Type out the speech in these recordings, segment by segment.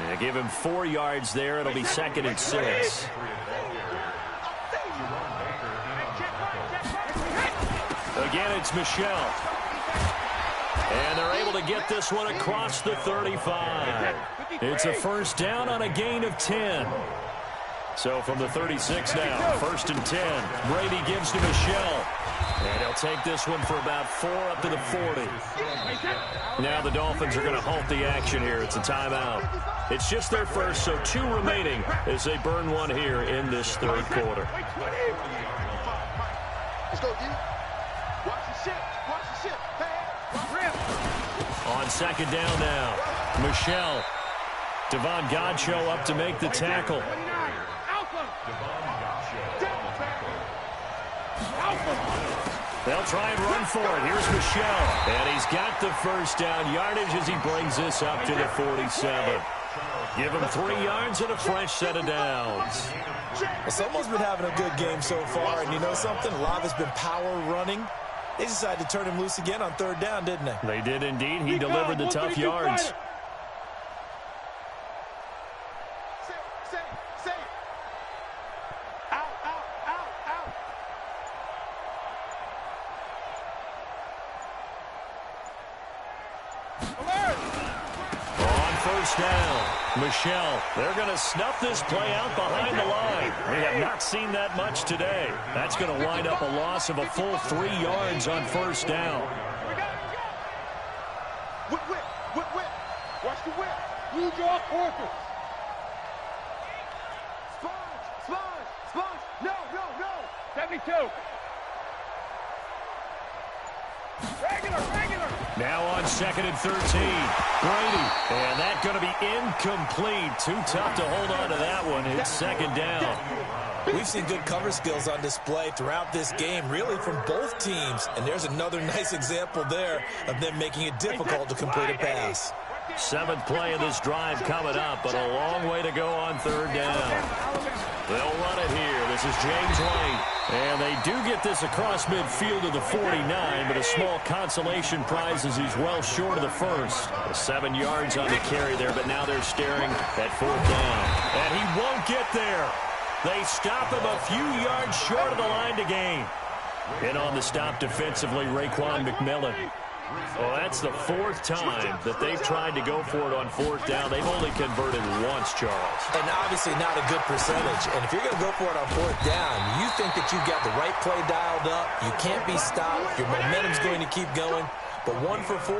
Yeah, give him 4 yards there. It'll be 2nd and 6. Again, it's Michelle. And they're able to get this one across the 35. It's a first down on a gain of 10. So from the 36 now, 1st and 10. Brady gives to Michelle. And he'll take this one for about 4 up to the 40. Now the Dolphins are going to halt the action here. It's a timeout. It's just their first, so 2 remaining as they burn one here in this 3rd quarter. Let's go, D. Watch the ship. Watch the ship. On 2nd down now, Michelle. Devon Godchaux up to make the tackle. They'll try and run for it. Here's Michelle. And he's got the first down yardage as he brings this up to the 47. Give him 3 yards and a fresh set of downs. Well, someone's been having a good game so far, and you know something? A lot has been power running. They decided to turn him loose again on 3rd down, didn't they? They did indeed. He delivered the tough yards. Down. Michelle, they're going to snuff this play out behind the line. We have not seen that much today. That's going to wind up a loss of a full 3 yards on 1st down. Whip. Watch the whip. Blue jaw quarters. Sponge. No. 72. Regular. Now on 2nd and 13. Brady. And that's going to be incomplete. Too tough to hold on to that one. It's 2nd down. We've seen good cover skills on display throughout this game, really from both teams. And there's another nice example there of them making it difficult to complete a pass. 7th play of this drive coming up, but a long way to go on 3rd down. They'll run it here. This is James White. And they do get this across midfield to the 49, but a small consolation prize as he's well short of the first. 7 yards on the carry there, but now they're staring at 4th down. And he won't get there. They stop him a few yards short of the line to gain. And on the stop defensively, Raekwon McMillan. Well, that's the 4th time that they've tried to go for it on 4th down. They've only converted once, Charles. And obviously not a good percentage. And if you're going to go for it on 4th down, you think that you've got the right play dialed up. You can't be stopped. Your momentum's going to keep going. But 1 for 4,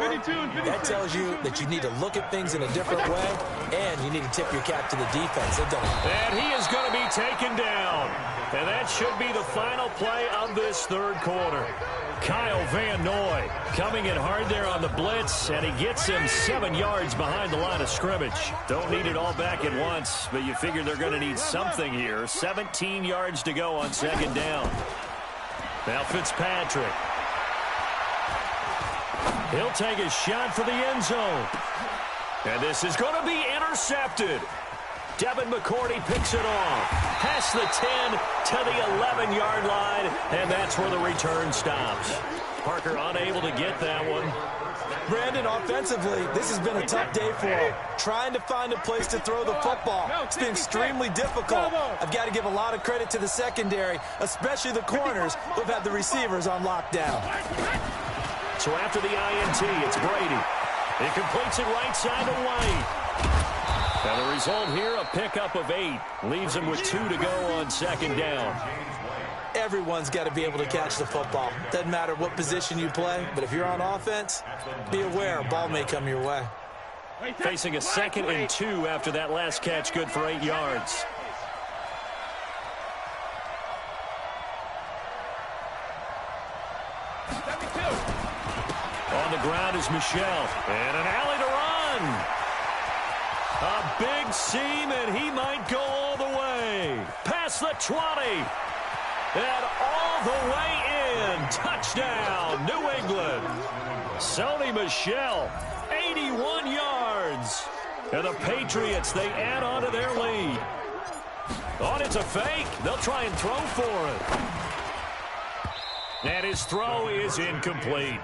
that tells you that you need to look at things in a different way, and you need to tip your cap to the defense. They've done it. And he is going to be taken down. And that should be the final play of this 3rd quarter. Kyle Van Noy coming in hard there on the blitz, and he gets him 7 yards behind the line of scrimmage. Don't need it all back at once, but you figure they're going to need something here. 17 yards to go on 2nd down. Now Fitzpatrick. He'll take a shot for the end zone. And this is going to be intercepted. Devin McCourty picks it off. Past the 10 to the 11-yard line, and that's where the return stops. Parker unable to get that one. Brandon, offensively, this has been a tough day for him. Trying to find a place to throw the football. It's been extremely difficult. I've got to give a lot of credit to the secondary, especially the corners who've had the receivers on lockdown. So after the INT, it's Brady. He completes it right side to White. And the result here, a pickup of 8. Leaves him with 2 to go on 2nd down. Everyone's got to be able to catch the football. Doesn't matter what position you play, but if you're on offense, be aware a ball may come your way. Facing a 2nd and 2 after that last catch, good for 8 yards. On the ground is Michelle. And an alley to run. A big seam, and he might go all the way. Past the 20. And all the way in. Touchdown, New England. Sony Michel, 81 yards. And the Patriots, they add on to their lead. Oh, it's a fake. They'll try and throw for it. And his throw is incomplete.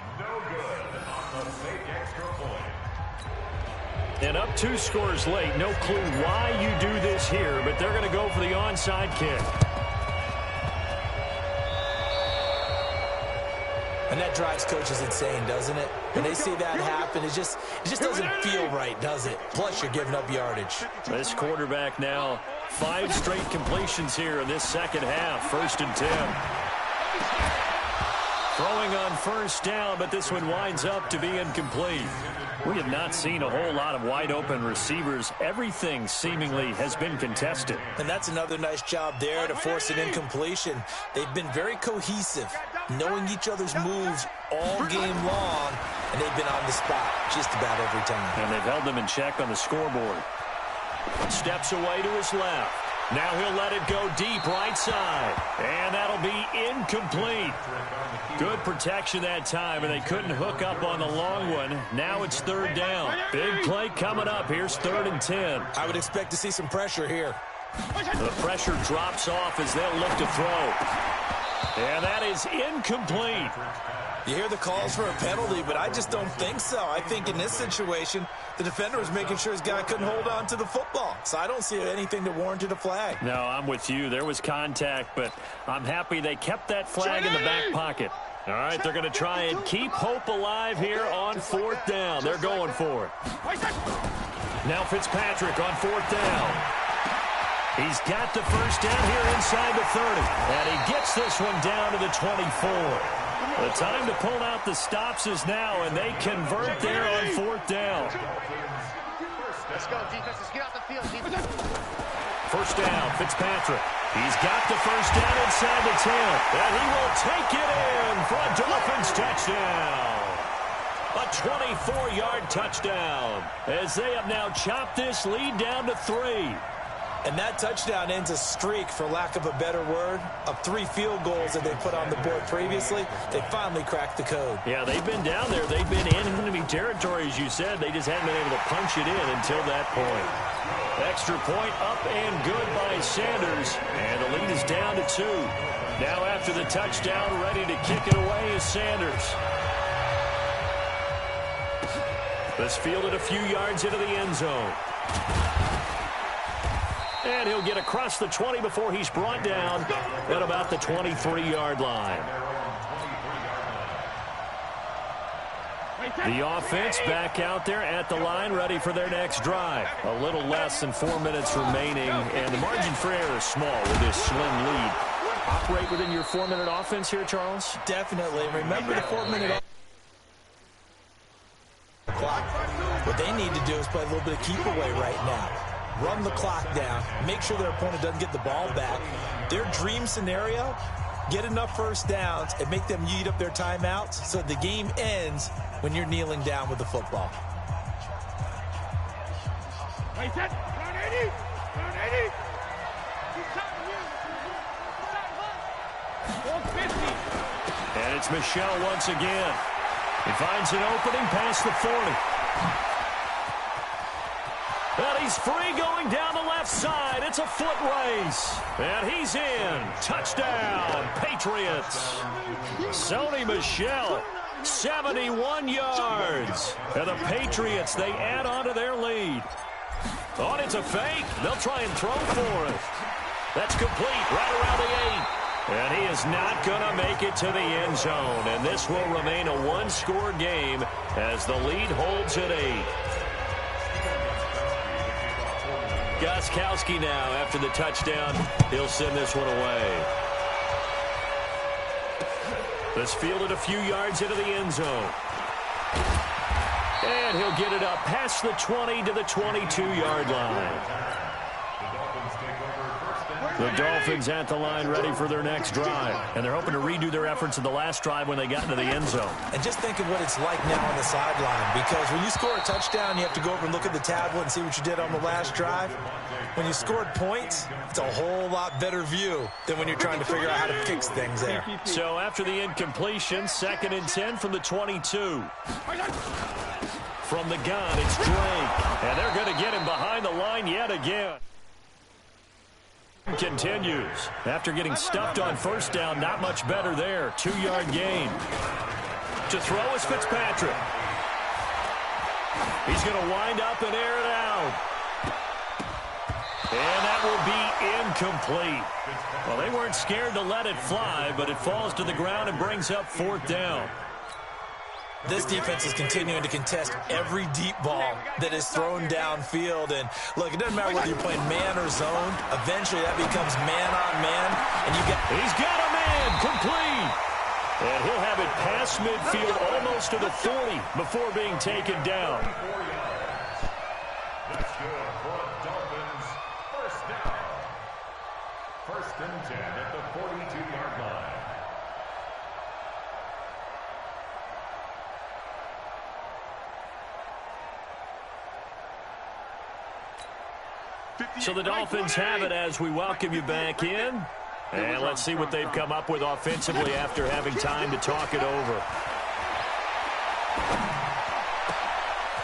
And up 2 scores late. No clue why you do this here, but they're going to go for the onside kick. And that drives coaches insane, doesn't it? When they see that happen, it just doesn't feel right, does it? Plus, you're giving up yardage. This quarterback now, 5 straight completions here in this second half. 1st and 10. Throwing on 1st down, but this one winds up to be incomplete. We have not seen a whole lot of wide-open receivers. Everything seemingly has been contested. And that's another nice job there to force an incompletion. They've been very cohesive, knowing each other's moves all game long, and they've been on the spot just about every time. And they've held them in check on the scoreboard. Steps away to his left. Now he'll let it go deep right side. And that'll be incomplete. Good protection that time, and they couldn't hook up on the long one. Now it's 3rd down. Big play coming up. Here's 3rd and 10. I would expect to see some pressure here. The pressure drops off as they'll look to throw. And that is incomplete. You hear the calls for a penalty, but I just don't think so. I think in this situation, the defender was making sure his guy couldn't hold on to the football. So I don't see anything that warranted a flag. No, I'm with you. There was contact, but I'm happy they kept that flag in the back pocket. All right, they're going to try and keep hope alive here on 4th down. They're going for it. Now Fitzpatrick on 4th down. He's got the 1st down here inside the 30. And he gets this one down to the 24. The time to pull out the stops is now, and they convert there on 4th down. Let's go, defense. Let's get out the field. 1st down, Fitzpatrick. He's got the 1st down inside the 10. And he will take it in for a Dolphins touchdown. A 24-yard touchdown as they have now chopped this lead down to 3. And that touchdown ends a streak, for lack of a better word, of 3 field goals that they put on the board previously. They finally cracked the code. Yeah, they've been down there. They've been in enemy territory, as you said. They just haven't been able to punch it in until that point. Extra point up and good by Sanders. And the lead is down to 2. Now after the touchdown, ready to kick it away is Sanders. This fielded a few yards into the end zone. And he'll get across the 20 before he's brought down at about the 23-yard line. The offense back out there at the line, ready for their next drive. A little less than 4 minutes remaining, and the margin for error is small with this slim lead. Operate within your 4-minute offense here, Charles? Definitely. Remember the 4-minute clock. What they need to do is play a little bit of keep away right now. Run the clock down, make sure their opponent doesn't get the ball back. Their dream scenario, get enough 1st downs and make them eat up their timeouts so the game ends when you're kneeling down with the football. And it's Michel once again. He finds an opening past the 40. And he's free going down the left side. It's a foot race. And he's in. Touchdown, Patriots. Sony Michel, 71 yards. And the Patriots, they add on to their lead. Oh, and it's a fake. They'll try and throw for it. That's complete right around the 8. And he is not going to make it to the end zone. And this will remain a 1-score game as the lead holds at 8. Gostkowski now, after the touchdown, he'll send this one away. This fielded a few yards into the end zone. And he'll get it up past the 20 to the 22-yard line. The Dolphins at the line ready for their next drive. And they're hoping to redo their efforts in the last drive when they got into the end zone. And just think of what it's like now on the sideline. Because when you score a touchdown, you have to go over and look at the tablet and see what you did on the last drive. When you scored points, it's a whole lot better view than when you're trying to figure out how to fix things there. So after the incompletion, 2nd and 10 from the 22. From the gun, it's Drake. And they're going to get him behind the line yet again. Continues. After getting stuffed on 1st down, not much better there. 2-yard gain. To throw is Fitzpatrick. He's going to wind up and air it out. And that will be incomplete. Well, they weren't scared to let it fly, but it falls to the ground and brings up 4th down. This defense is continuing to contest every deep ball that is thrown downfield. And, look, it doesn't matter whether you're playing man or zone. Eventually, that becomes man-on-man. And He's got a man complete. And he'll have it past midfield almost to the 40 before being taken down. That's good for a Dolphins first down. 1st and 10 at the 42-yard line. So the Dolphins have it as we welcome you back in. And let's see what they've come up with offensively after having time to talk it over.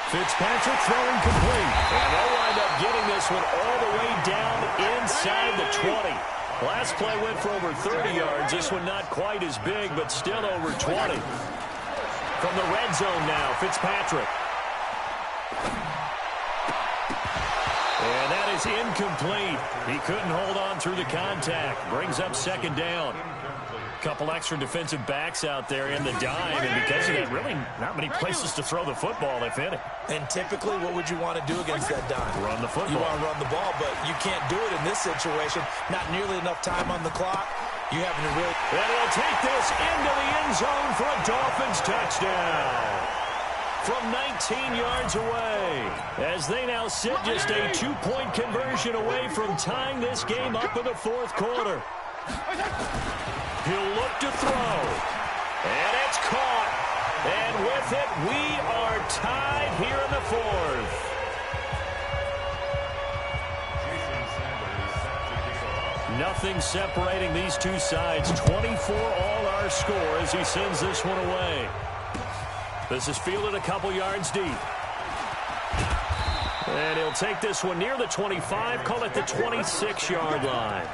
Fitzpatrick throwing complete. And they'll wind up getting this one all the way down inside the 20. Last play went for over 30 yards. This one not quite as big, but still over 20. From the red zone now, Fitzpatrick. And that is incomplete. He couldn't hold on through the contact. Brings up 2nd down. Couple extra defensive backs out there in the dime, and because of that, really not many places to throw the football, if any. And typically, what would you want to do against that dime? Run the football. You want to run the ball, but you can't do it in this situation. Not nearly enough time on the clock. You having to really... And he'll take this into the end zone for a Dolphins touchdown. From 19 yards away, as they now sit just a 2-point conversion away from tying this game up in the 4th quarter. He'll look to throw, and it's caught. And with it, we are tied here in the 4th. Nothing separating these two sides. 24 all our score as he sends this one away. This is fielded a couple yards deep. And he'll take this one near the 25, call it the 26-yard line.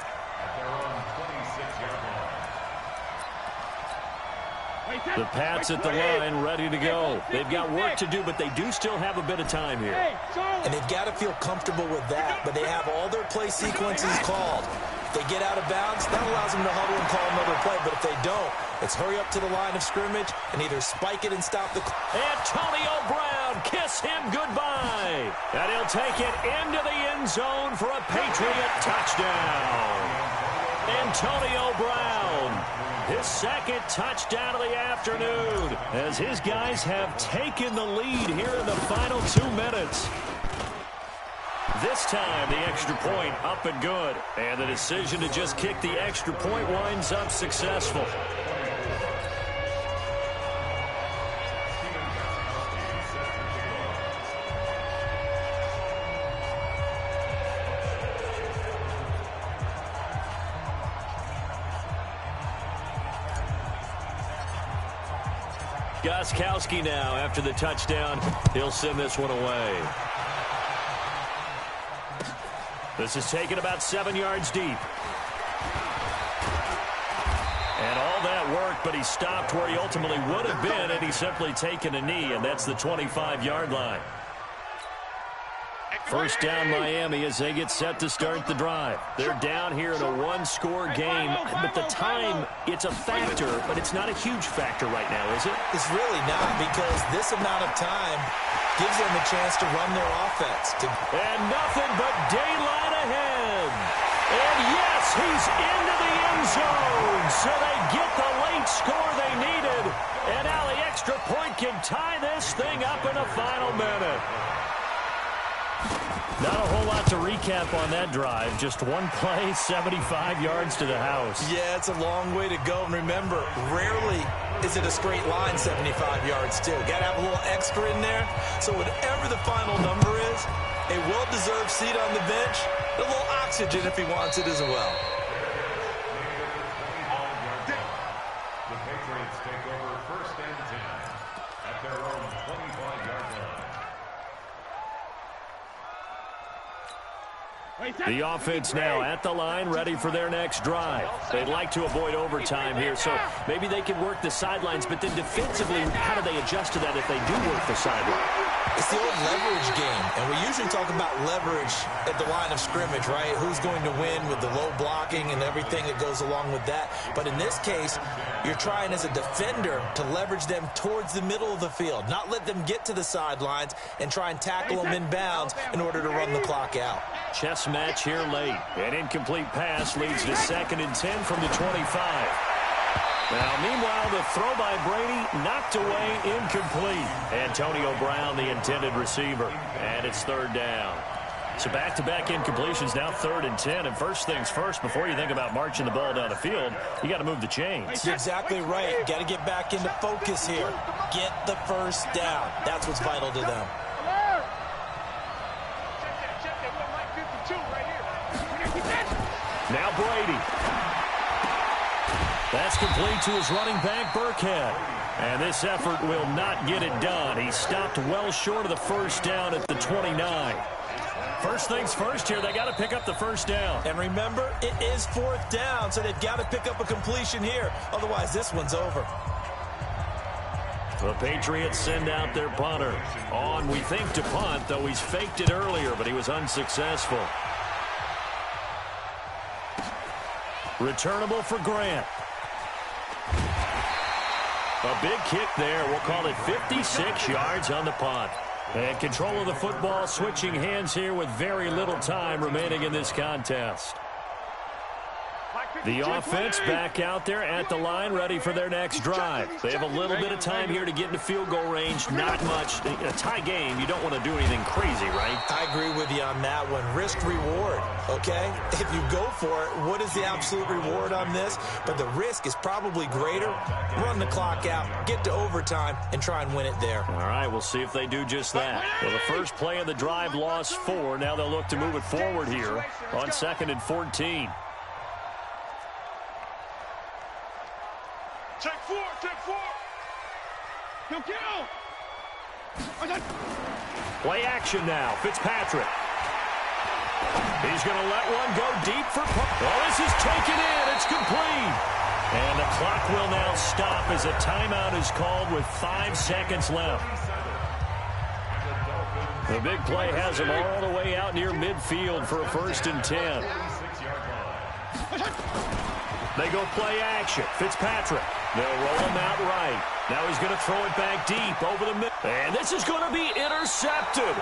The Pats at the line, ready to go. They've got work to do, but they do still have a bit of time here. And they've got to feel comfortable with that, but they have all their play sequences called. If they get out of bounds, that allows them to huddle and call another play, but if they don't, it's hurry up to the line of scrimmage and either spike it and stop the... Antonio Brown, kiss him goodbye. And he'll take it into the end zone for a Patriot touchdown. Antonio Brown, his 2nd touchdown of the afternoon, as his guys have taken the lead here in the final 2 minutes. This time, the extra point up and good. And the decision to just kick the extra point winds up successful. Gostkowski now after the touchdown. He'll send this one away. This is taken about 7 yards deep. And all that work, but he stopped where he ultimately would have been, and he's simply taken a knee, and that's the 25-yard line. First down Miami as they get set to start the drive. They're down here in a 1-score game, but the time, it's a factor, but it's not a huge factor right now, is it? It's really not, because this amount of time gives them a chance to run their offense. And nothing but daylight ahead. And yes, he's into the end zone, so they get the late score they needed. And now the extra point can tie this thing up in the final minute. Not a whole lot to recap on that drive. Just one play, 75 yards to the house. Yeah, it's a long way to go. And remember, rarely is it a straight line 75 yards, too. Got to have a little extra in there. So whatever the final number is, a well-deserved seat on the bench, a little oxygen if he wants it as well. The Patriots take over 1st and 10 at their own 25-yard line. The offense now at the line, ready for their next drive. They'd like to avoid overtime here, so maybe they can work the sidelines, but then defensively, how do they adjust to that if they do work the sideline? It's the old leverage game, and we usually talk about leverage at the line of scrimmage, right? Who's going to win with the low blocking and everything that goes along with that. But in this case, you're trying as a defender to leverage them towards the middle of the field, not let them get to the sidelines and try and tackle them in bounds in order to run the clock out. Chess match here late. An incomplete pass leads to 2nd and 10 from the 25. Now, meanwhile, the throw by Brady knocked away, incomplete. Antonio Brown, the intended receiver, and it's 3rd down. So back-to-back incompletions, now 3rd and 10. And first things first, before you think about marching the ball down the field, you got to move the chains. You're exactly right. Got to get back into focus here. Get the first down. That's what's vital to them. Now Brady. That's complete to his running back, Burkhead. And this effort will not get it done. He stopped well short of the first down at the 29. First things first here, they got to pick up the first down. And remember, it is 4th down, so they've got to pick up a completion here. Otherwise, this one's over. The Patriots send out their punter. On, we think, to punt, though he's faked it earlier, but he was unsuccessful. Returnable for Grant. A big kick there. We'll call it 56 yards on the punt. And control of the football, switching hands here with very little time remaining in this contest. The offense back out there at the line, ready for their next drive. They have a little bit of time here to get into field goal range. Not much. In a tie game, you don't want to do anything crazy, right? I agree with you on that one. Risk-reward, okay? If you go for it, what is the absolute reward on this? But the risk is probably greater. Run the clock out, get to overtime, and try and win it there. All right, we'll see if they do just that. Well, the first play of the drive lost 4. Now they'll look to move it forward here on 2nd and 14. Take 4, take 4. He'll kill. Play action now. Fitzpatrick. He's going to let one go deep for... Oh, this is taken in. It's complete. And the clock will now stop as a timeout is called with 5 seconds left. The big play has him all the way out near midfield for a 1st and 10. They go play action. Fitzpatrick. They'll roll him out right. Now he's going to throw it back deep over the middle. And this is going to be intercepted.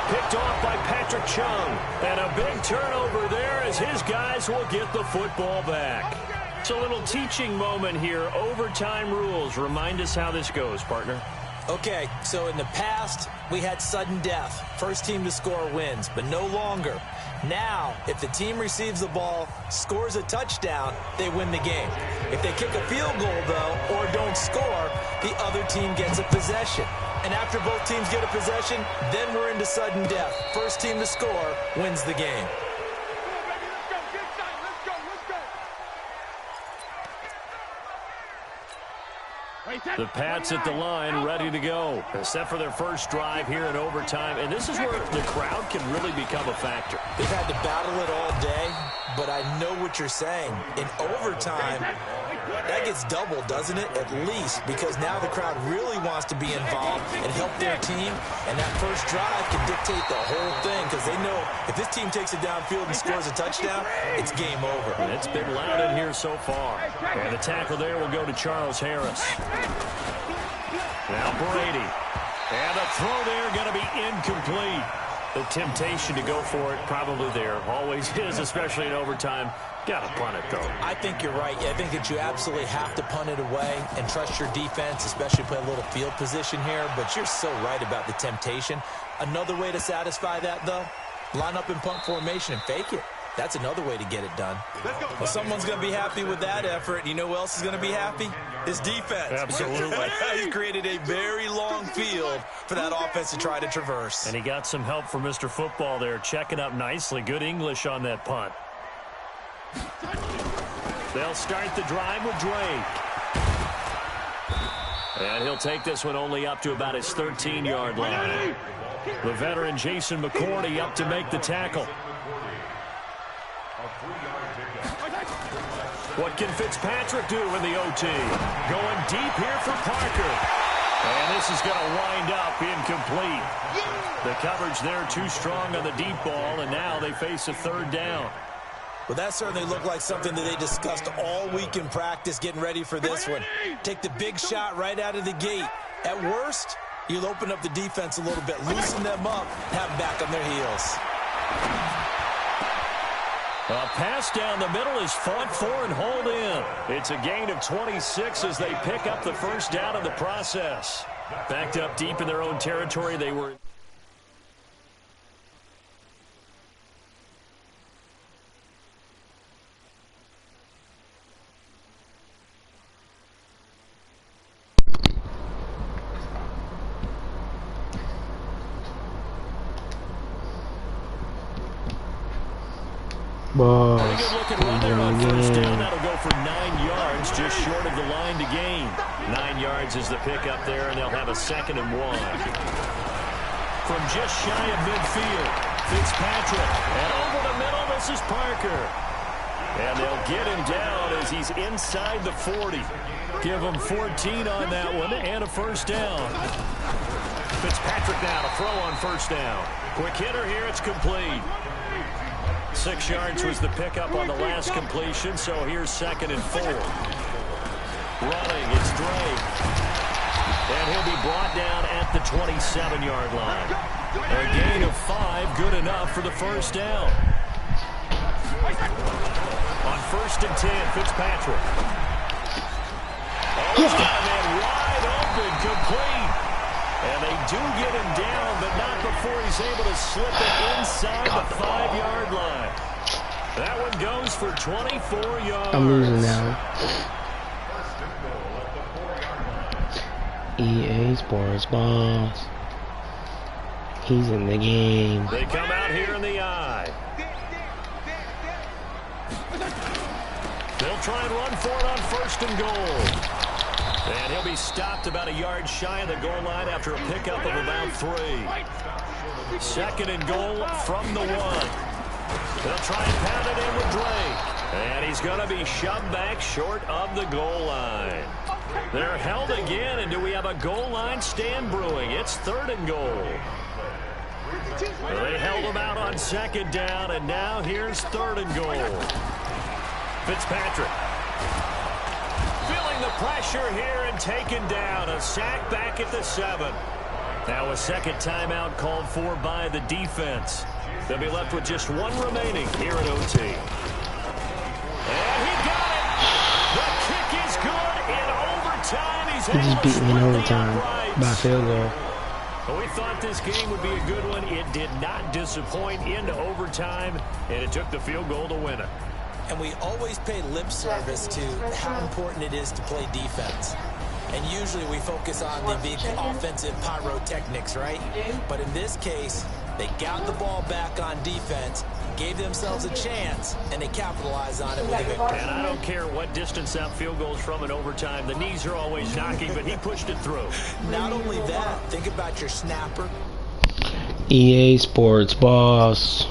Picked off by Patrick Chung. And a big turnover there as his guys will get the football back. It's a little teaching moment here. Overtime rules. Remind us how this goes, partner. Okay, so in the past, we had sudden death. First team to score wins, but no longer. Now, if the team receives the ball, scores a touchdown, they win the game. If they kick a field goal, though, or don't score, the other team gets a possession. And after both teams get a possession, then we're into sudden death. First team to score wins the game. The Pats at the line, ready to go. Set for their first drive here in overtime. And this is where the crowd can really become a factor. They've had to battle it all day, but I know what you're saying. In overtime, that gets doubled, doesn't it? At least, because now the crowd really wants to be involved and help their team. And that first drive can dictate the whole thing, because they know if this team takes it downfield and scores a touchdown, it's game over. And it's been loud in here so far. And the tackle there will go to Charles Harris. Now Brady. And the throw there going to be incomplete. The temptation to go for it probably there. Always is, especially in overtime. Got to punt it, though. I think you're right. I think that you absolutely have to punt it away and trust your defense, especially play a little field position here. But you're so right about the temptation. Another way to satisfy that, though, line up in punt formation and fake it. That's another way to get it done. Well, someone's going to be happy with that effort. You know who else is going to be happy? His defense. Absolutely. He created a very long field for that offense to try to traverse. And he got some help from Mr. Football there, checking up nicely. Good English on that punt. They'll start the drive with Drake. And he'll take this one only up to about his 13-yard line. The veteran Jason McCourty up to make the tackle. What can Fitzpatrick do in the OT? Going deep here for Parker. And this is going to wind up incomplete. The coverage there too strong on the deep ball, and now they face a third down. Well, that certainly looked like something that they discussed all week in practice getting ready for this one. Take the big shot right out of the gate. At worst, you'll open up the defense a little bit, loosen them up, have them back on their heels. A pass down the middle is fought for and hauled in. It's a gain of 26 as they pick up the first down in the process. Backed up deep in their own territory, they were... Boss. Good looking run there on first down. That'll go for 9 yards, just short of the line to gain. 9 yards is the pickup there, and they'll have a 2nd and 1. From just shy of midfield, Fitzpatrick. And over the middle, this is Parker. And they'll get him down as he's inside the 40. Give him 14 on that one and a first down. Fitzpatrick now to throw on first down. Quick hitter here, it's complete. 6 yards was the pickup on the last completion, so here's 2nd and 4. Running, it's Drake. And he'll be brought down at the 27-yard line. A gain of 5, good enough for the first down. On 1st and 10, Fitzpatrick. Oh, he's got a man wide open, complete. And they do get him down, but not before he's able to slip it inside the 5-yard line. That one goes for 24 yards. I'm losing now. EA Sports Boss. He's in the game. They come out here in the eye. They'll try and run for it on 1st and goal. And he'll be stopped about a yard shy of the goal line after a pickup of about 3. 2nd and goal from the 1. They'll try and pound it in with Drake. And he's going to be shoved back short of the goal line. They're held again, and do we have a goal line stand brewing? It's 3rd and goal. They held him out on 2nd down, and now here's 3rd and goal. Fitzpatrick. Feeling the pressure here and taken down. A sack back at the 7. Now a 2nd timeout called for by the defense. They'll be left with just 1 remaining here at OT. And he got it. The kick is good in overtime. He's just beating in overtime by field goal. Well, we thought this game would be a good one. It did not disappoint into overtime, and it took the field goal to win it. And we always pay lip service to how important it is to play defense. And usually we focus on the big offensive pyrotechnics, right? But in this case, they got the ball back on defense, gave themselves a chance, and they capitalized on it with a victory. And I don't care what distance that field goal is from in overtime. The knees are always knocking, but he pushed it through. Not only that, think about your snapper. EA Sports Boss.